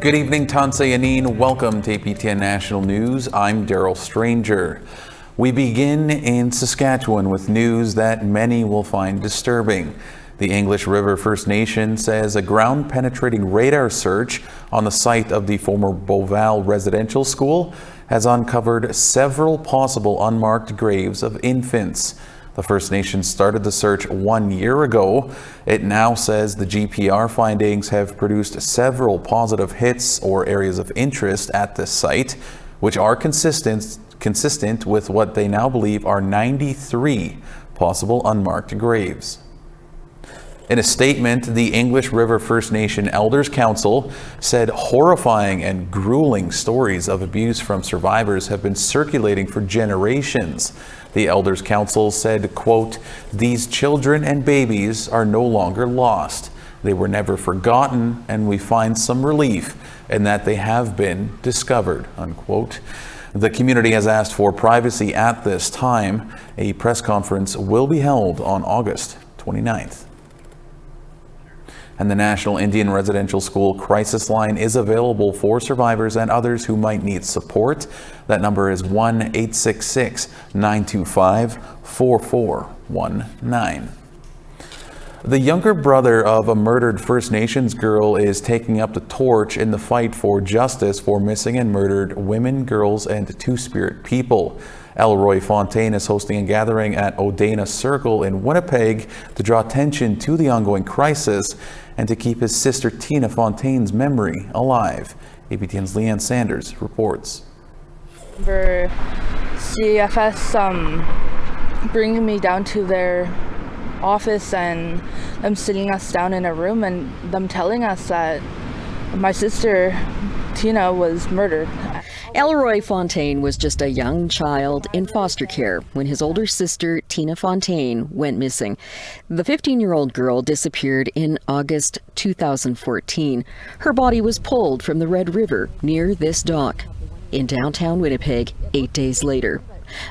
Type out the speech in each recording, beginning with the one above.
Good evening, Tansa Yanin. Welcome to APTN National News. I'm Daryl Stranger. We begin in Saskatchewan with news that many will find disturbing. The English River First Nation says a ground-penetrating radar search on the site of the former Beauval Residential School has uncovered several possible unmarked graves of infants. The First Nation started the search 1 year ago. It now says the GPR findings have produced several positive hits or areas of interest at this site, which are consistent with what they now believe are 93 possible unmarked graves. In a statement, the English River First Nation Elders Council said horrifying and grueling stories of abuse from survivors have been circulating for generations. The Elders Council said, quote, "These children and babies are no longer lost. They were never forgotten, and we find some relief in that they have been discovered," unquote. The community has asked for privacy at this time. A press conference will be held on August 29th. And the National Indian Residential School Crisis Line is available for survivors and others who might need support. That number is 1-866-925-4419. The younger brother of a murdered First Nations girl is taking up the torch in the fight for justice for missing and murdered women, girls, and Two-Spirit people. Robbie Fontaine is hosting a gathering at Odena Circle in Winnipeg to draw attention to the ongoing crisis and to keep his sister Tina Fontaine's memory alive. APTN's Leanne Sanders reports. For CFS bringing me down to their office and them sitting us down in a room and them telling us that my sister Tina was murdered. Robbie Fontaine was just a young child in foster care when his older sister, Tina Fontaine, went missing. The 15-year-old girl disappeared in August 2014. Her body was pulled from the Red River near this dock in downtown Winnipeg 8 days later.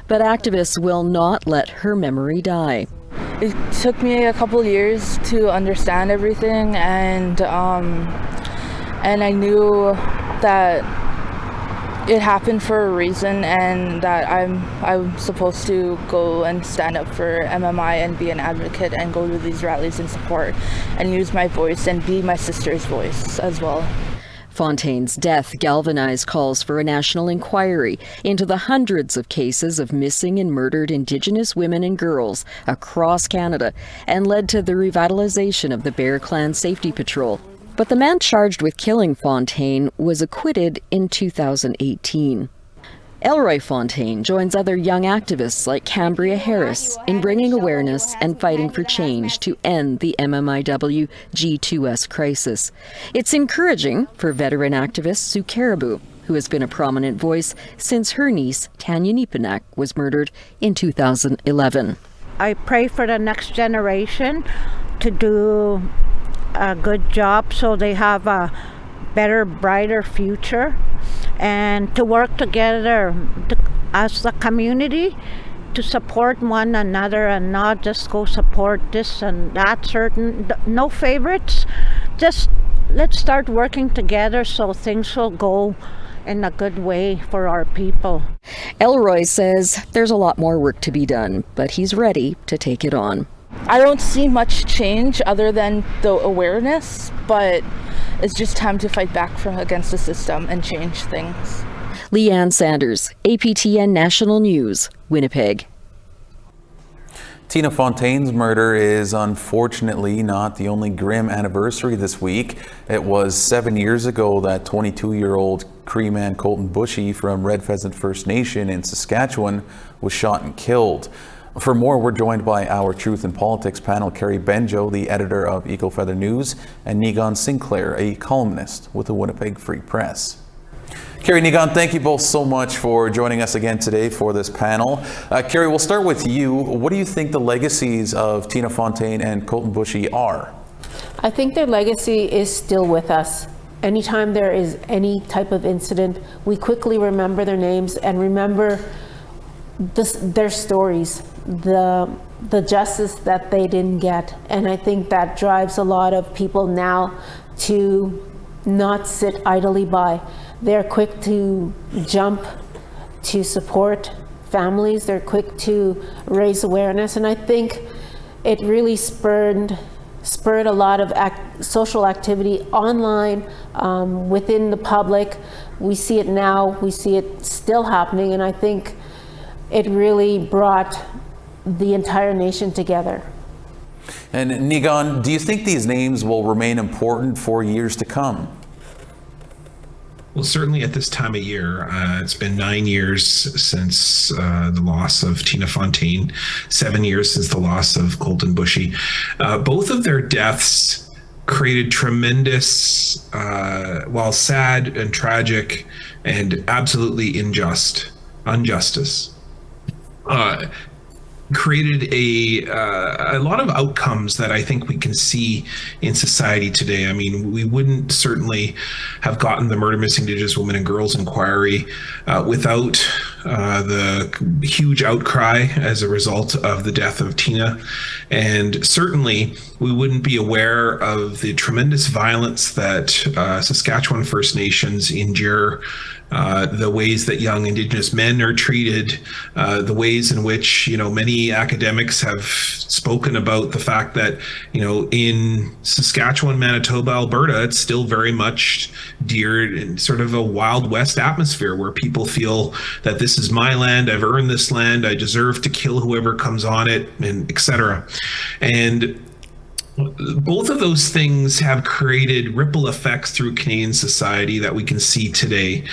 But activists will not let her memory die. It took me a couple years to understand everything, and I knew that it happened for a reason, and that I'm supposed to go and stand up for MMI and be an advocate and go to these rallies and support and use my voice and be my sister's voice as well. Fontaine's death galvanized calls for a national inquiry into the hundreds of cases of missing and murdered Indigenous women and girls across Canada and led to the revitalization of the Bear Clan Safety Patrol. But the man charged with killing Fontaine was acquitted in 2018. Robbie Fontaine joins other young activists like Cambria Harris in bringing awareness and fighting for change to end the MMIW G2S crisis. It's encouraging for veteran activist Sue Caribou, who has been a prominent voice since her niece Tanya Nipanak was murdered in 2011. I pray for the next generation to do a good job so they have a better, brighter future, and to work together as a community to support one another and not just go support this and that certain, no favorites. Just let's start working together so things will go in a good way for our people. Robbie says there's a lot more work to be done, but he's ready to take it on. I don't see much change other than the awareness, but it's just time to fight back against the system and change things. Leanne Sanders, APTN National News, Winnipeg. Tina Fontaine's murder is unfortunately not the only grim anniversary this week. It was 7 years ago that 22-year-old Cree man Colton Bushy from Red Pheasant First Nation in Saskatchewan was shot and killed. For more, we're joined by our Truth and Politics panel, Carrie Benjo, the editor of Eagle Feather News, and Nigan Sinclair, a columnist with the Winnipeg Free Press. Carrie, Nigan, thank you both so much for joining us again today for this panel. Carrie, we'll start with you. What do you think the legacies of Tina Fontaine and Colton Bushy are? I think their legacy is still with us. Anytime there is any type of incident, we quickly remember their names and remember their stories, the justice that they didn't get. And I think that drives a lot of people now to not sit idly by. They're quick to jump to support families. They're quick to raise awareness, and I think it really spurred a lot of social activity online, within the public. We see it now, we see it still happening, and I think it really brought the entire nation together. And Nigan, do you think these names will remain important for years to come? Well, certainly at this time of year, it's been 9 years since the loss of Tina Fontaine, 7 years since the loss of Colton Bushy. Both of their deaths created tremendous, while sad and tragic and absolutely injustice. Created a lot of outcomes that I think we can see in society today. I mean, we wouldn't certainly have gotten the Murder Missing Indigenous Women and Girls inquiry without the huge outcry as a result of the death of Tina. And certainly we wouldn't be aware of the tremendous violence that Saskatchewan First Nations endure, the ways that young Indigenous men are treated, the ways in which, many academics have spoken about the fact that, in Saskatchewan, Manitoba, Alberta, it's still very much geared in sort of a Wild West atmosphere where people feel that this is my land, I've earned this land, I deserve to kill whoever comes on it, and etc. And both of those things have created ripple effects through Canadian society that we can see today.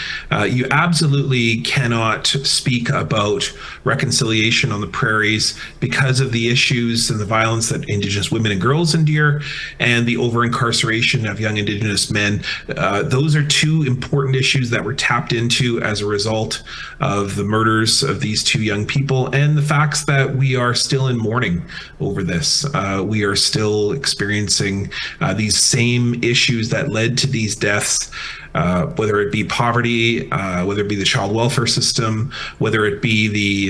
You absolutely cannot speak about reconciliation on the prairies because of the issues and the violence that Indigenous women and girls endure and the over-incarceration of young Indigenous men. Those are two important issues that were tapped into as a result of the murders of these two young people, and the facts that we are still in mourning over this. We are still experiencing these same issues that led to these deaths, whether it be poverty, whether it be the child welfare system, whether it be the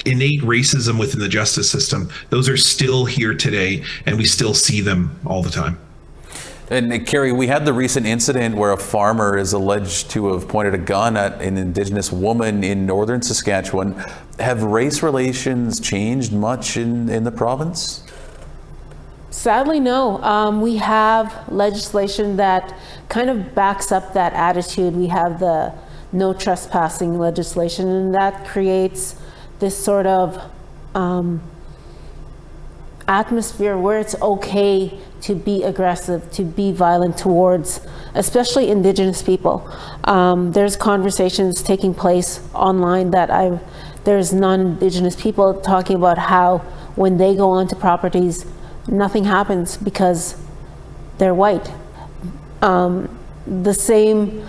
innate racism within the justice system. Those are still here today, and we still see them all the time. And Carrie, we had the recent incident where a farmer is alleged to have pointed a gun at an Indigenous woman in northern Saskatchewan. Have race relations changed much in the province? Sadly, no. We have legislation that kind of backs up that attitude. We have the no trespassing legislation, and that creates this sort of atmosphere where it's okay to be aggressive, to be violent towards, especially Indigenous people. There's conversations taking place online that there's non-Indigenous people talking about how when they go onto properties, nothing happens because they're white. The same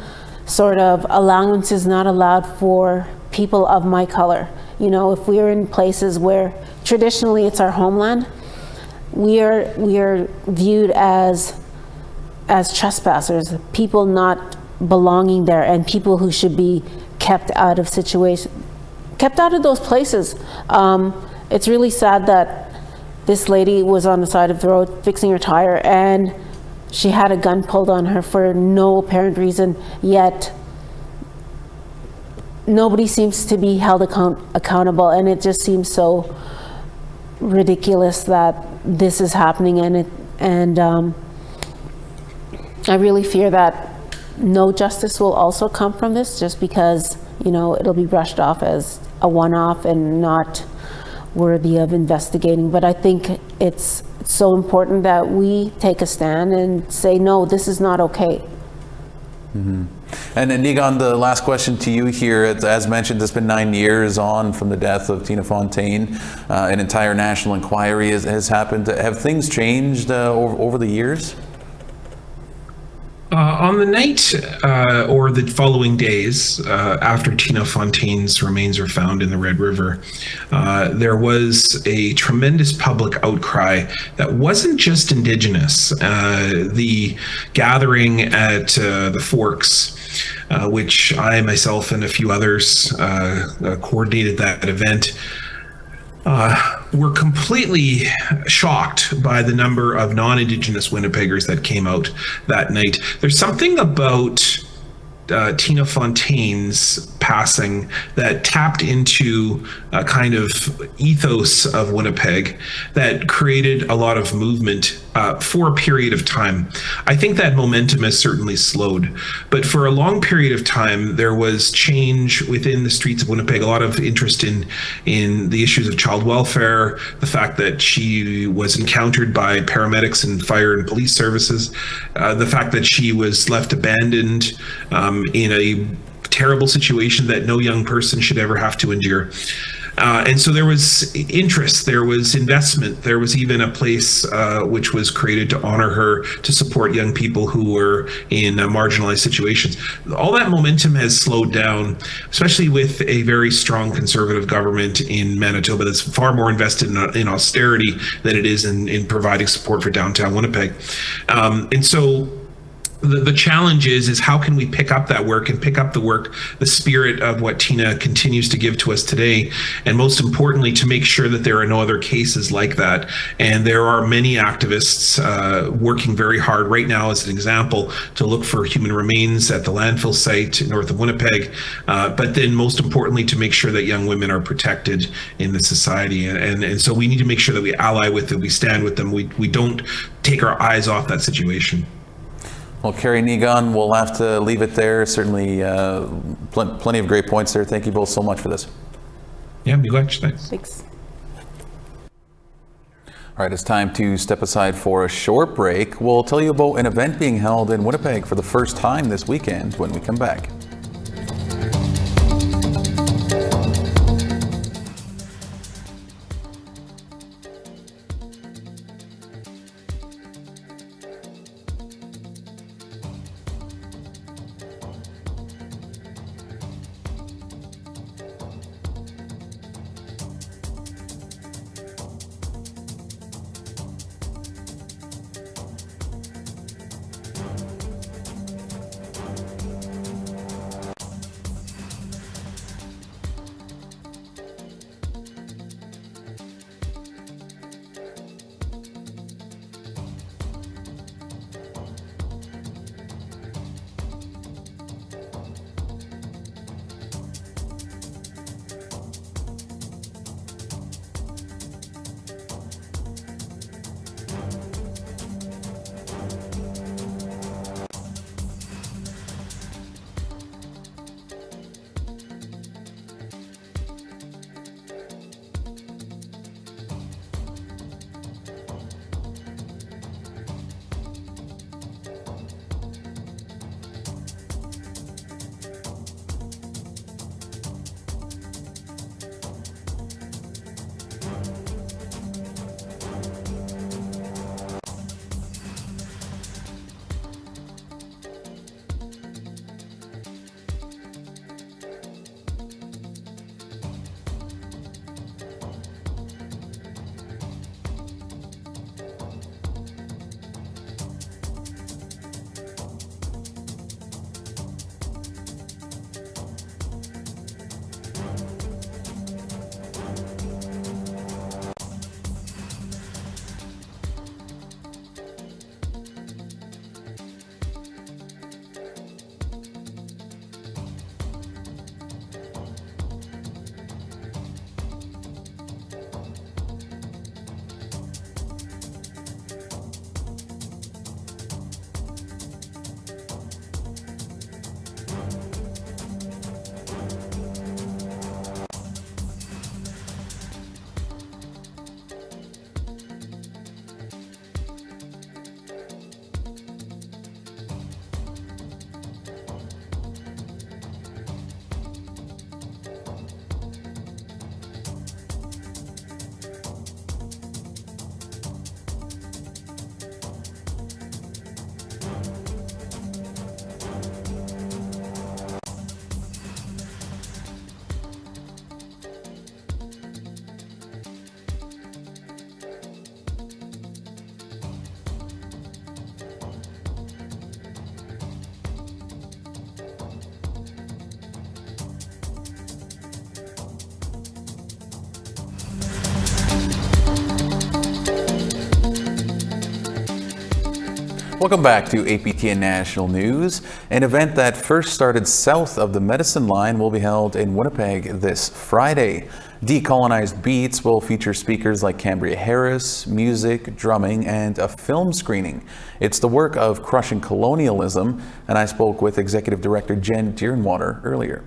sort of allowance is not allowed for people of my color. If we're in places where traditionally it's our homeland, we are viewed as trespassers, people not belonging there, and people who should be kept out of those places. It's really sad that this lady was on the side of the road fixing her tire, and she had a gun pulled on her for no apparent reason, yet nobody seems to be held accountable, and it just seems so ridiculous that this is happening, and I really fear that no justice will also come from this, just because it'll be brushed off as a one-off and not worthy of investigating. But I think it's so important that we take a stand and say, no, this is not okay. Mm-hmm. And Nigan, the last question to you here. As mentioned, it's been 9 years on from the death of Tina Fontaine. An entire national inquiry has happened. Have things changed over the years? On the night or the following days after Tina Fontaine's remains were found in the Red River, there was a tremendous public outcry that wasn't just Indigenous. The gathering at the Forks, which I myself and a few others coordinated that event, were completely shocked by the number of non-Indigenous Winnipeggers that came out that night. There's something about Tina Fontaine's passing that tapped into a kind of ethos of Winnipeg that created a lot of movement for a period of time. I think that momentum has certainly slowed, but for a long period of time, there was change within the streets of Winnipeg, a lot of interest in the issues of child welfare, the fact that she was encountered by paramedics and fire and police services, the fact that she was left abandoned in a terrible situation that no young person should ever have to endure. And so there was interest, there was investment, there was even a place which was created to honor her, to support young people who were in marginalized situations. All that momentum has slowed down, especially with a very strong conservative government in Manitoba that's far more invested in austerity than it is in providing support for downtown Winnipeg. And so the challenge is how can we pick up that work and pick up the spirit of what Tina continues to give to us today, and most importantly, to make sure that there are no other cases like that. And there are many activists working very hard right now, as an example, to look for human remains at the landfill site north of Winnipeg, but then most importantly, to make sure that young women are protected in the society. And so we need to make sure that we ally with them, we stand with them, we don't take our eyes off that situation. Well, Carrie Negon, we'll have to leave it there. Certainly plenty of great points there. Thank you both so much for this. Yeah, be glad. Thanks. Thanks. All right, it's time to step aside for a short break. We'll tell you about an event being held in Winnipeg for the first time this weekend when we come back. Welcome back to APTN National News. An event that first started south of the Medicine Line will be held in Winnipeg this Friday. Decolonized Beats will feature speakers like Cambria Harris, music, drumming, and a film screening. It's the work of Crushing Colonialism, and I spoke with Executive Director Jen Deernwater earlier.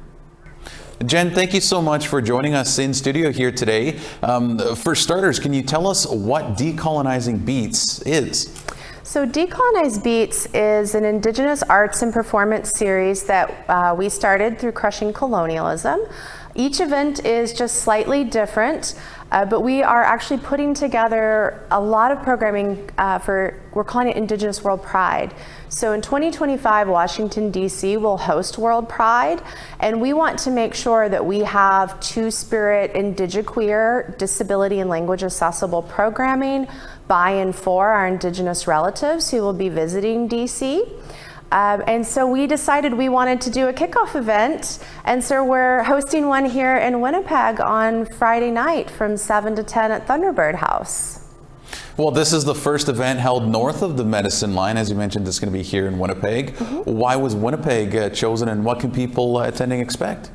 Jen, thank you so much for joining us in studio here today. For starters, can you tell us what Decolonizing Beats is? So Decolonized Beats is an Indigenous arts and performance series that we started through Crushing Colonialism. Each event is just slightly different, but we are actually putting together a lot of programming we're calling it Indigenous World Pride. So in 2025, Washington, D.C. will host World Pride, and we want to make sure that we have Two-Spirit, Indigiqueer, disability and language accessible programming by and for our Indigenous relatives who will be visiting D.C. And so we decided we wanted to do a kickoff event, and so we're hosting one here in Winnipeg on Friday night from 7 to 10 at Thunderbird House. Well, this is the first event held north of the Medicine Line. As you mentioned, it's going to be here in Winnipeg. Why was Winnipeg chosen, and what can people attending expect?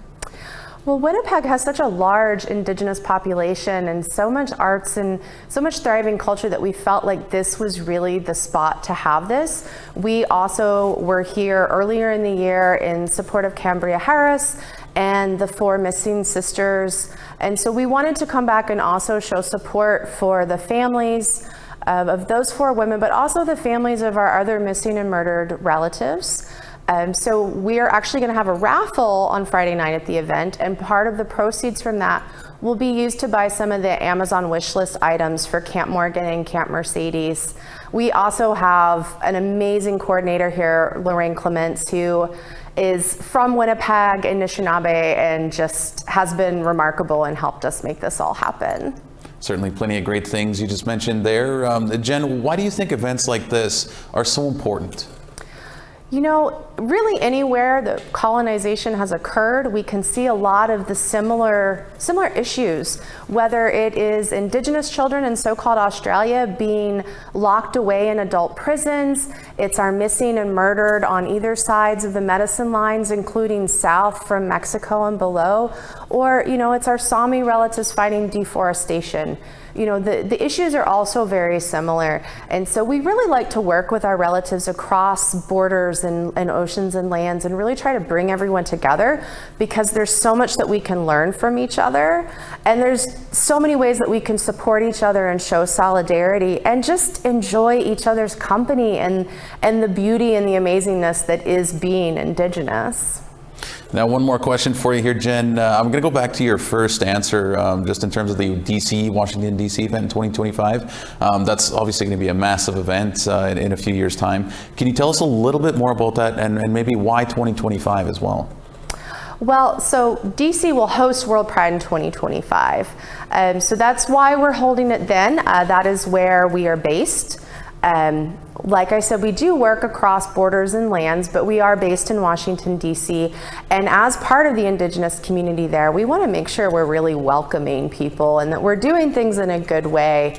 Well, Winnipeg has such a large Indigenous population and so much arts and so much thriving culture that we felt like this was really the spot to have this. We also were here earlier in the year in support of Cambria Harris and the 4 missing sisters. And so we wanted to come back and also show support for the families of those 4 women, but also the families of our other missing and murdered relatives. So we are actually going to have a raffle on Friday night at the event, and part of the proceeds from that will be used to buy some of the Amazon wish list items for Camp Morgan and Camp Mercedes. We also have an amazing coordinator here, Lorraine Clements, who is from Winnipeg and Anishinaabe and just has been remarkable and helped us make this all happen. Certainly plenty of great things you just mentioned there. Jen, why do you think events like this are so important? You know, really anywhere that colonization has occurred, we can see a lot of the similar issues, whether it is Indigenous children in so-called Australia being locked away in adult prisons, it's our missing and murdered on either sides of the Medicine Lines, including south from Mexico and below, or, you know, it's our Sami relatives fighting deforestation. You know, the issues are also very similar. And so we really like to work with our relatives across borders and oceans and lands and really try to bring everyone together, because there's so much that we can learn from each other. And there's so many ways that we can support each other and show solidarity and just enjoy each other's company and the beauty and the amazingness that is being Indigenous. Now, one more question for you here, Jen. I'm going to go back to your first answer, just in terms of the Washington, D.C. event in 2025. That's obviously going to be a massive event in a few years' time. Can you tell us a little bit more about that and maybe why 2025 as well? Well, so DC will host World Pride in 2025. So that's why we're holding it then. That is where we are based. Like I said, we do work across borders and lands, but we are based in Washington, D.C. And as part of the Indigenous community there, we want to make sure we're really welcoming people and that we're doing things in a good way.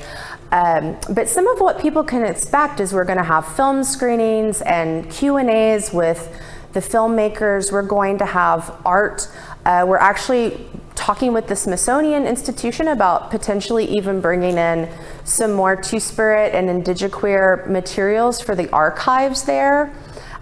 But some of what people can expect is we're going to have film screenings and Q&As with the filmmakers. We're going to have art. We're actually talking with the Smithsonian Institution about potentially even bringing in some more Two-Spirit and Indigiqueer materials for the archives there.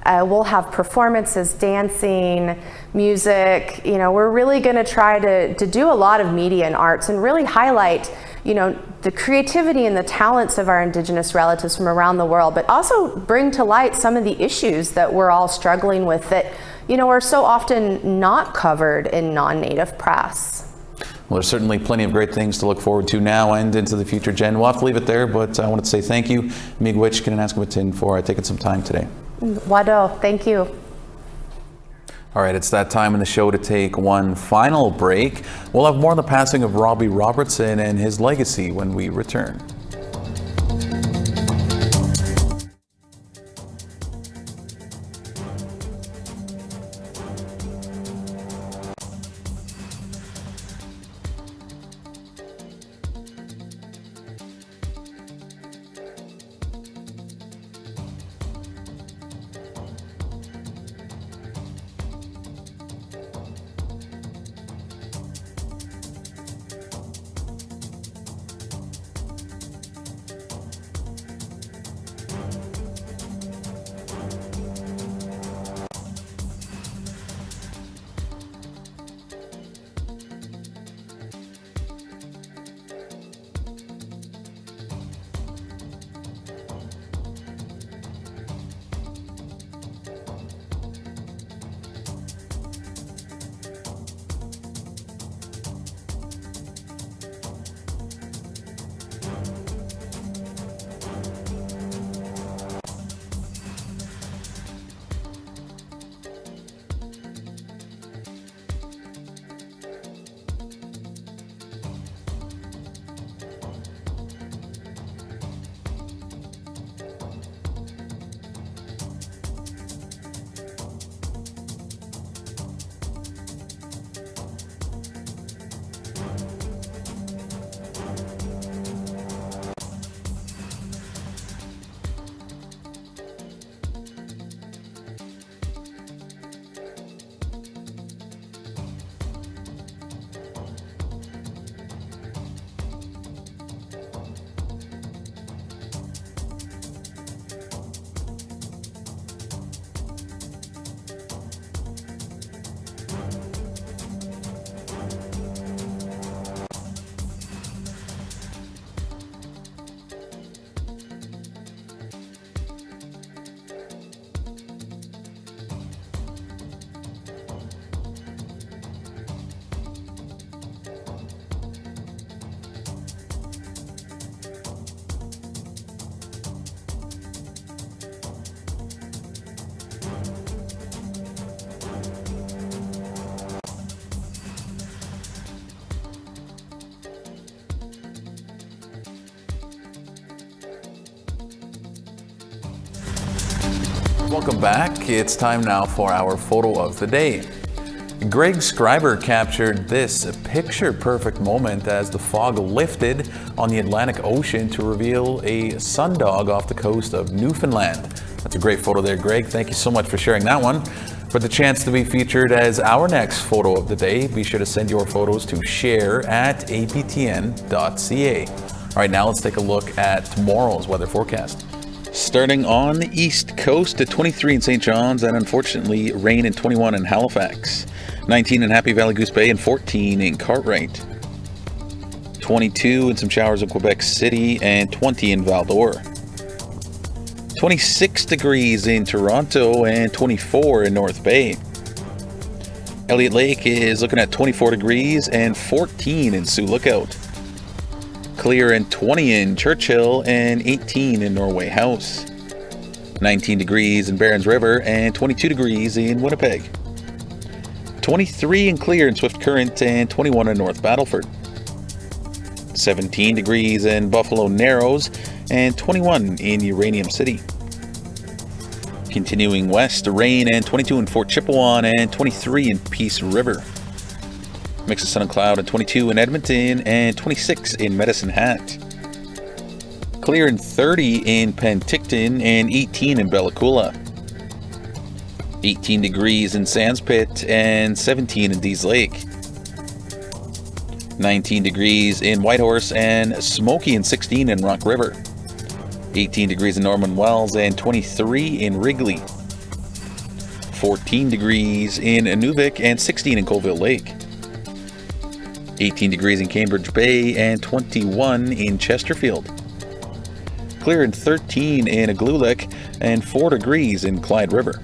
We'll have performances, dancing, music. You know, we're really going to try to do a lot of media and arts and really highlight, you know, the creativity and the talents of our Indigenous relatives from around the world, but also bring to light some of the issues that we're all struggling with that, you know, are so often not covered in non-Native press. Well, there's certainly plenty of great things to look forward to now and into the future, Jen. We'll have to leave it there, but I wanted to say thank you, Miigwech Kinanaskamatin, for taking some time today. Wado, thank you. All right, it's that time in the show to take one final break. We'll have more on the passing of Robbie Robertson and his legacy when we return. Welcome back. It's time now for our photo of the day. Greg Scriber captured this picture-perfect moment as the fog lifted on the Atlantic Ocean to reveal a sundog off the coast of Newfoundland. That's a great photo there, Greg. Thank you so much for sharing that one. For the chance to be featured as our next photo of the day, be sure to send your photos to share@aptn.ca. All right, now let's take a look at tomorrow's weather forecast. Starting on the east coast at 23 in St. John's and unfortunately rain in 21 in Halifax, 19 in Happy Valley Goose Bay and 14 in Cartwright, 22 and some showers in Quebec City and 20 in Val-d'Or, 26 degrees in Toronto and 24 in North Bay. Elliott Lake is looking at 24 degrees and 14 in Sioux Lookout. Clear and 20 in Churchill and 18 in Norway House. 19 degrees in Barons River and 22 degrees in Winnipeg. 23 and clear in Swift Current and 21 in North Battleford. 17 degrees in Buffalo Narrows and 21 in Uranium City. Continuing west, rain and 22 in Fort Chipewyan and 23 in Peace River. Mix of sun and cloud and 22 in Edmonton and 26 in Medicine Hat. Clear and 30 in Penticton and 18 in Bella Coola. 18 degrees in Sandspit and 17 in Dease Lake. 19 degrees in Whitehorse and smoky and 16 in Rock River. 18 degrees in Norman Wells and 23 in Wrigley. 14 degrees in Inuvik and 16 in Colville Lake. 18 degrees in Cambridge Bay and 21 in Chesterfield. Clear and 13 in Igloolik and 4 degrees in Clyde River.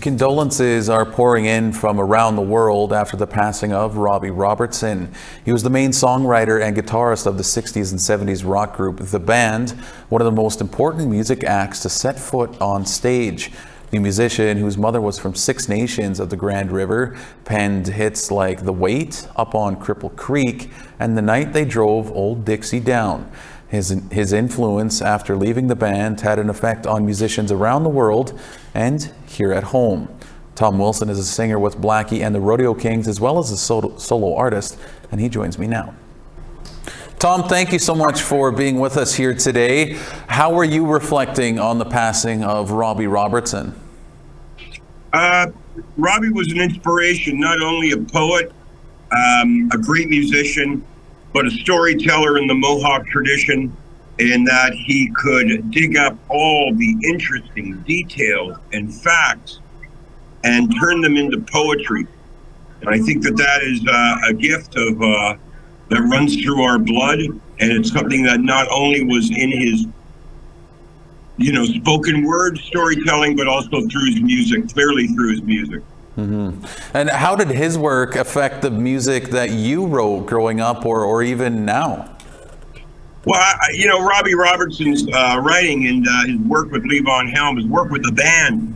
Condolences are pouring in from around the world after the passing of Robbie Robertson. He was the main songwriter and guitarist of the 60s and 70s rock group The Band, one of the most important music acts to set foot on stage. The musician, whose mother was from Six Nations of the Grand River, penned hits like The Weight, Up on Cripple Creek, and The Night They Drove Old Dixie Down. His influence after leaving the band had an effect on musicians around the world and here at home. Tom Wilson is a singer with Blackie and the Rodeo Kings, as well as a solo artist, and he joins me now. Tom, thank you so much for being with us here today. How were you reflecting on the passing of Robbie Robertson? Robbie was an inspiration, not only a poet, a great musician, but a storyteller in the Mohawk tradition, in that he could dig up all the interesting details and facts and turn them into poetry. And I think that is a gift of that runs through our blood, and it's something that not only was in his spoken word storytelling, but also through his music, clearly through his music. Mm-hmm. And how did his work affect the music that you wrote growing up or even now? Well, Robbie Robertson's writing and his work with Levon Helm, his work with the band,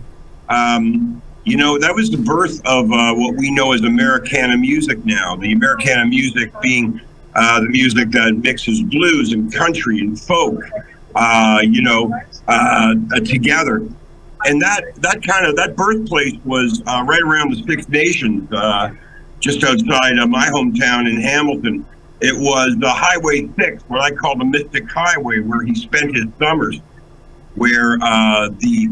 that was the birth of what we know as Americana music now. The Americana music being the music that mixes blues and country and folk, together. And that birthplace was right around the Six Nations, just outside my hometown in Hamilton. It was the Highway 6, what I call the Mystic Highway, where he spent his summers, where the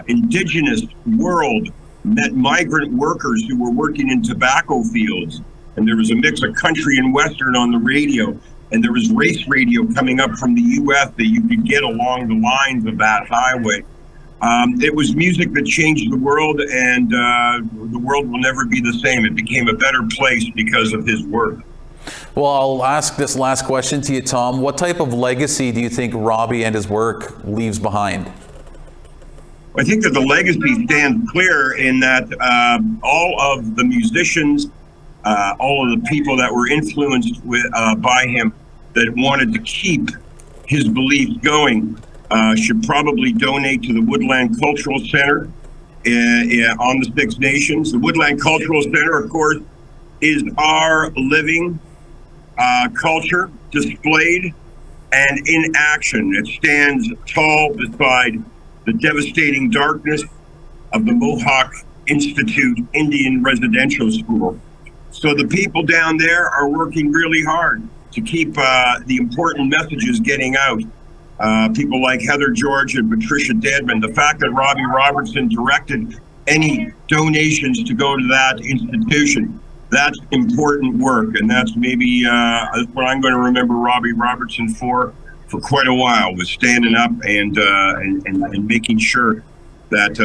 indigenous world met migrant workers who were working in tobacco fields. And there was a mix of country and Western on the radio. And there was race radio coming up from the U.S. that you could get along the lines of that highway. It was music that changed the world, and the world will never be the same. It became a better place because of his work. Well, I'll ask this last question to you, Tom. What type of legacy do you think Robbie and his work leaves behind? I think that the legacy stands clear in that all of the musicians, all of the people that were influenced by him that wanted to keep his beliefs going should probably donate to the Woodland Cultural Center on the Six Nations. The Woodland Cultural Center, of course, is our living culture displayed and in action. It stands tall beside the devastating darkness of the Mohawk Institute Indian Residential School. So the people down there are working really hard to keep the important messages getting out. People like Heather George and Patricia Dedman, the fact that Robbie Robertson directed any donations to go to that institution, that's important work, and that's maybe what I'm going to remember Robbie Robertson for quite a while, was standing up and making sure that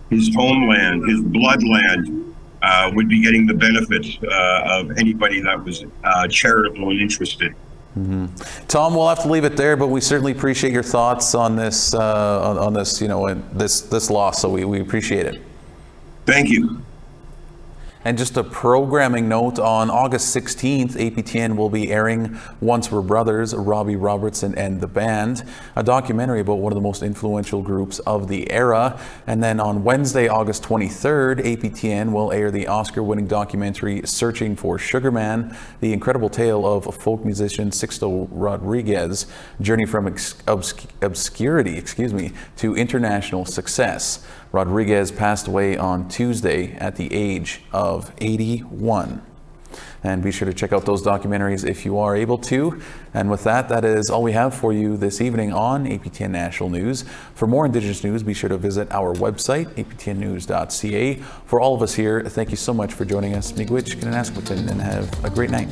his homeland, his bloodland, would be getting the benefits of anybody that was charitable and interested. Mm-hmm. Tom, we'll have to leave it there, but we certainly appreciate your thoughts on this, on this, this loss. So we appreciate it. Thank you. And just a programming note, on August 16th, APTN will be airing Once We're Brothers, Robbie Robertson and the Band, a documentary about one of the most influential groups of the era. And then on Wednesday, August 23rd, APTN will air the Oscar-winning documentary Searching for Sugar Man, the incredible tale of folk musician Sixto Rodriguez' journey from obscurity, to international success. Rodriguez passed away on Tuesday at the age of 81. And be sure to check out those documentaries if you are able to. And with that, that is all we have for you this evening on APTN National News. For more Indigenous news, be sure to visit our website, aptnnews.ca. For all of us here, thank you so much for joining us. Miigwech, Kinanaskwatin, and have a great night.